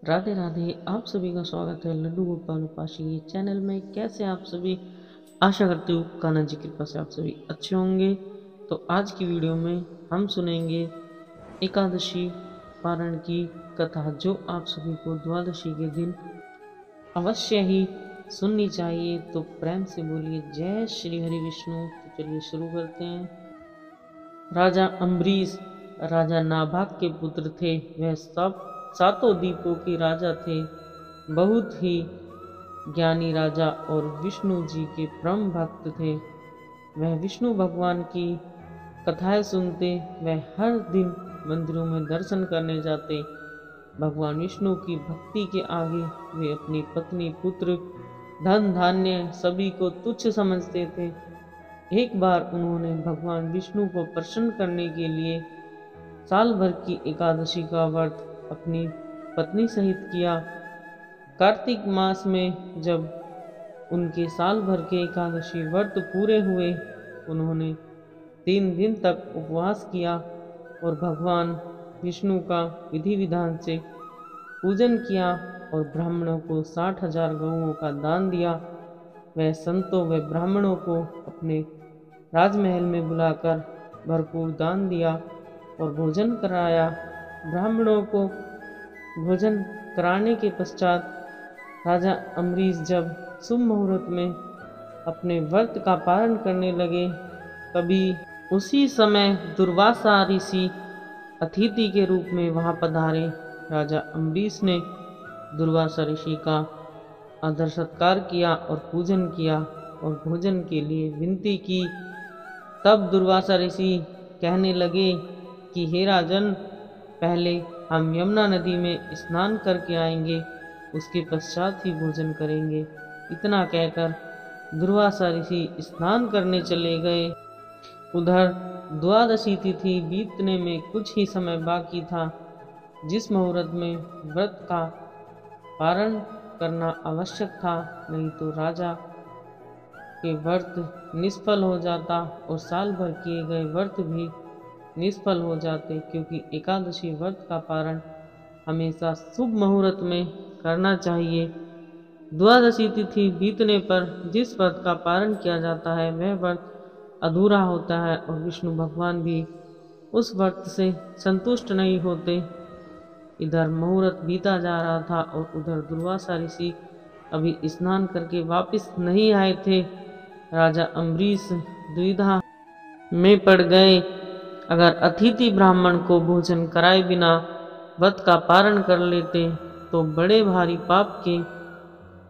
राधे राधे। आप सभी का स्वागत है लड्डू गोपाल उपासी ये चैनल में। कैसे आप सभी? आशा करती हूँ कान्हा जी की कृपा से आप सभी अच्छे होंगे। तो आज की वीडियो में हम सुनेंगे एकादशी पारण की कथा, जो आप सभी को द्वादशी के दिन अवश्य ही सुननी चाहिए। तो प्रेम से बोलिए जय श्री हरि विष्णु। तो चलिए शुरू करते हैं। राजा अम्बरीश राजा नाभाग के पुत्र थे। वह सब सातों द्वीपों के राजा थे। बहुत ही ज्ञानी राजा और विष्णु जी के परम भक्त थे। वह विष्णु भगवान की कथाएं सुनते। वह हर दिन मंदिरों में दर्शन करने जाते। भगवान विष्णु की भक्ति के आगे वे अपनी पत्नी, पुत्र, धन धान्य सभी को तुच्छ समझते थे। एक बार उन्होंने भगवान विष्णु को प्रसन्न करने के लिए साल भर की एकादशी का व्रत अपनी पत्नी सहित किया। कार्तिक मास में जब उनके साल भर के एकादशी व्रत पूरे हुए, उन्होंने 3 दिन तक उपवास किया और भगवान विष्णु का विधि विधान से पूजन किया और ब्राह्मणों को 60,000 गौओं का दान दिया। वह संतों व ब्राह्मणों को अपने राजमहल में बुलाकर भरपूर दान दिया और भोजन कराया। ब्राह्मणों को भोजन कराने के पश्चात राजा अम्बरीश जब शुभ मुहूर्त में अपने व्रत का पालन करने लगे, तभी उसी समय दुर्वासा ऋषि अतिथि के रूप में वहां पधारे। राजा अम्बरीश ने दुर्वासा ऋषि का आदर सत्कार किया और पूजन किया और भोजन के लिए विनती की। तब दुर्वासा ऋषि कहने लगे कि हे राजन, पहले हम यमुना नदी में स्नान करके आएंगे, उसके पश्चात ही भोजन करेंगे। इतना कहकर दुर्वासा ऋषि स्नान करने चले गए। उधर द्वादशी तिथि बीतने में कुछ ही समय बाकी था। जिस मुहूर्त में व्रत का पारण करना आवश्यक था, नहीं तो राजा के व्रत निष्फल हो जाता और साल भर किए गए व्रत भी निष्फल हो जाते, क्योंकि एकादशी व्रत का पारण हमेशा शुभ मुहूर्त में करना चाहिए। द्वादशी तिथि बीतने पर जिस व्रत का पारण किया जाता है, वह व्रत अधूरा होता है और विष्णु भगवान भी उस व्रत से संतुष्ट नहीं होते। इधर मुहूर्त बीता जा रहा था और उधर दुर्वासा ऋषि अभी स्नान करके वापस नहीं आए थे। राजा अम्बरीश दुविधा में पड़ गए। अगर अतिथि ब्राह्मण को भोजन कराए बिना व्रत का पारण कर लेते तो बड़े भारी पाप के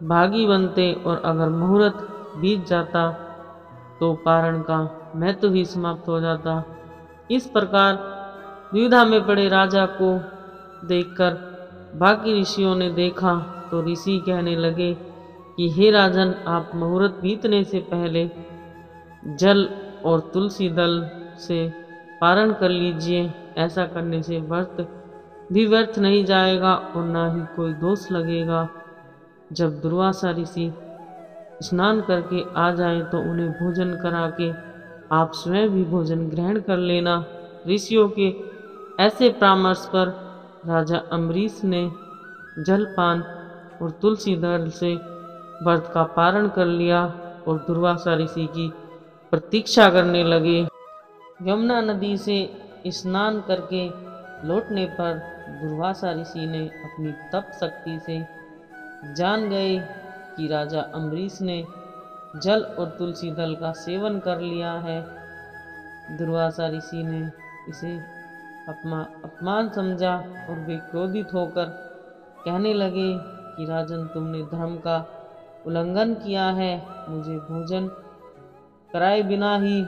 भागी बनते, और अगर मुहूर्त बीत जाता तो पारण का महत्व ही समाप्त हो जाता। इस प्रकार द्विधा में पड़े राजा को देखकर बाकी ऋषियों ने देखा तो ऋषि कहने लगे कि हे राजन, आप मुहूर्त बीतने से पहले जल और तुलसी दल से पारण कर लीजिए। ऐसा करने से व्रत भी व्यर्थ नहीं जाएगा और ना ही कोई दोष लगेगा। जब दुर्वासा ऋषि स्नान करके आ जाए तो उन्हें भोजन करा के आप स्वयं भी भोजन ग्रहण कर लेना। ऋषियों के ऐसे परामर्श पर राजा अम्बरीश ने जलपान और तुलसी दल से व्रत का पारण कर लिया और दुर्वासा ऋषि की प्रतीक्षा करने लगे। यमुना नदी से स्नान करके लौटने पर दुर्वासा ऋषि ने अपनी तप शक्ति से जान गए कि राजा अम्बरीश ने जल और तुलसी दल का सेवन कर लिया है। दुर्वासा ऋषि ने इसे अपमान समझा और वे क्रोधित होकर कहने लगे कि राजन, तुमने धर्म का उल्लंघन किया है। मुझे भोजन कराए बिना ही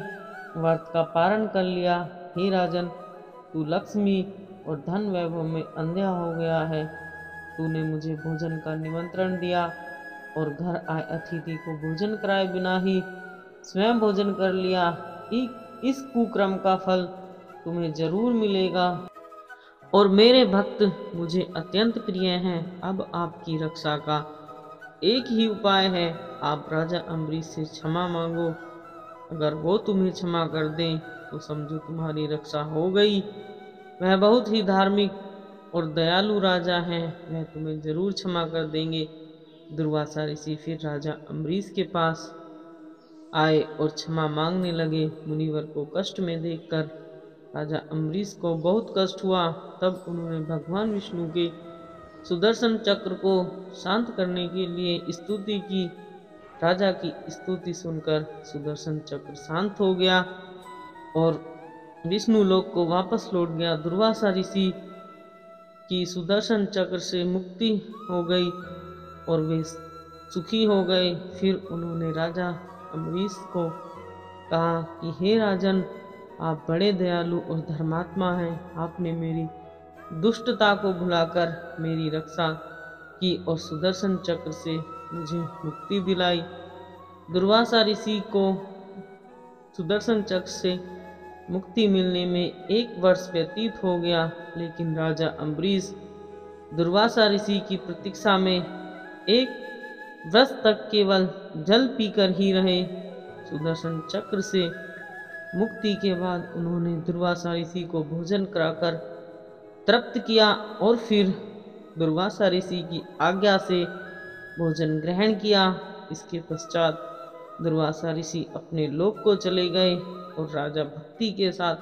व्रत का पारण कर लिया। हे राजन, तू लक्ष्मी और धन वैभव में अंधा हो गया है। तूने मुझे भोजन का निमंत्रण दिया और घर आए अतिथि को भोजन कराए बिना ही स्वयं भोजन कर लिया। इस कुक्रम का फल तुम्हें जरूर मिलेगा और मेरे भक्त मुझे अत्यंत प्रिय हैं। अब आपकी रक्षा का एक ही उपाय है, आप राजा अम्बरीश से क्षमा मांगो। अगर वो तुम्हें क्षमा कर दें तो समझो तुम्हारी रक्षा हो गई। वह बहुत ही धार्मिक और दयालु राजा हैं, वह तुम्हें जरूर क्षमा कर देंगे। दुर्वासा ऋषि फिर राजा अम्बरीश के पास आए और क्षमा मांगने लगे। मुनिवर को कष्ट में देखकर राजा अम्बरीश को बहुत कष्ट हुआ। तब उन्होंने भगवान विष्णु के सुदर्शन चक्र को शांत करने के लिए स्तुति की। राजा की स्तुति सुनकर सुदर्शन चक्र शांत हो गया और विष्णु लोक को वापस लौट गया। दुर्वासा ऋषि की सुदर्शन चक्र से मुक्ति हो गई और वे सुखी हो गए। फिर उन्होंने राजा अम्बरीश को कहा कि हे राजन, आप बड़े दयालु और धर्मात्मा हैं। आपने मेरी दुष्टता को भुलाकर मेरी रक्षा की और सुदर्शन चक्र से मुझे मुक्ति दिलाई। दुर्वासा ऋषि को सुदर्शन चक्र से मुक्ति मिलने में 1 वर्ष व्यतीत हो गया, लेकिन राजा अम्बरीश दुर्वासा ऋषि की प्रतीक्षा में 1 वर्ष तक केवल जल पीकर ही रहे। सुदर्शन चक्र से मुक्ति के बाद उन्होंने दुर्वासा ऋषि को भोजन कराकर तृप्त किया और फिर दुर्वासा ऋषि की आज्ञा से भोजन ग्रहण किया। इसके पश्चात दुर्वासा ऋषि अपने लोक को चले गए और राजा भक्ति के साथ